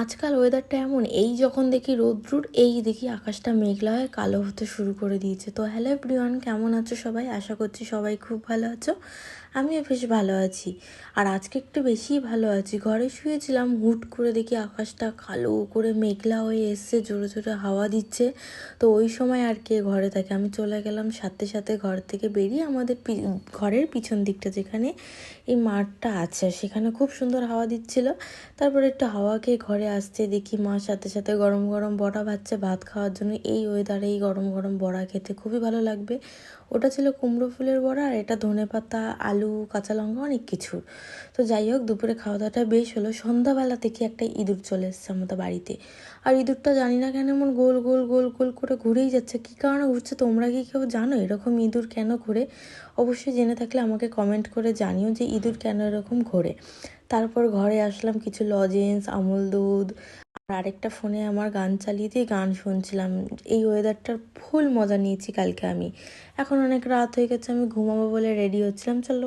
আজকাল ওয়েদারটা এমন, এই যখন দেখি রোদ্রুর, এই দেখি আকাশটা মেঘলা হয়ে কালো হতে শুরু করে দিয়েছে। তো হ্যালো এভরিওয়ান, কেমন আছো সবাই? আশা করছি সবাই খুব ভালো আছো। আমিও বেশ ভালো আছি। আর আজকে একটু বেশিই ভালো আছি। ঘরে শুয়েছিলাম, হুট করে দেখি আকাশটা কালো করে মেঘলা হয়ে এসছে, জোরে জোরে হাওয়া দিচ্ছে। তো ওই সময় আর কে ঘরে থাকে, আমি চলে গেলাম সাথে সাথে ঘর থেকে বেরিয়ে আমাদের ঘরের পিছন দিকটা, যেখানে এই মাঠটা আছে, সেখানে খুব সুন্দর হাওয়া দিচ্ছিল। তারপরে একটু হাওয়া খেয়ে ঘরে আসতে দেখি মা সাথে সাথে গরম গরম বড়া ভাজছে ভাত খাওয়ার জন্য। এই ওয়েদারে এই গরম গরম বড়া খেতে খুবই ভালো লাগবে। ওটা ছিল কুমড়ো ফুলের বড়া, আর এটা ধনেপাতা, আলু, কাঁচা লঙ্কা, অনেক কিছু। তো যাই হোক, দুপুরে খাওয়া দাওয়াটা বেশ হলো। সন্ধ্যাবেলা থেকে একটা ইঁদুর চলে এসছে আমাদের বাড়িতে। আর ইঁদুরটা জানি না কেন এমন গোল গোল গোল গোল করে ঘুরেই যাচ্ছে। কী কারণে ঘুরছে, তোমরা কি কেউ জানো এরকম ইঁদুর কেন ঘোরে? অবশ্যই জেনে থাকলে আমাকে কমেন্ট করে জানিও যে ইঁদুর কেন এরকম ঘোরে। তারপর ঘরে আসলাম, কিছু লজেন্স, আমুল দুধ, আর আরেকটা ফোনে আমার গান চালিয়ে দিয়ে গান শুনছিলাম। এই ওয়েদারটার ফুল মজা নিয়েছি কালকে আমি। এখন অনেক রাত হয়ে গেছে, আমি ঘুমাবো বলে রেডি হচ্ছিলাম। চলো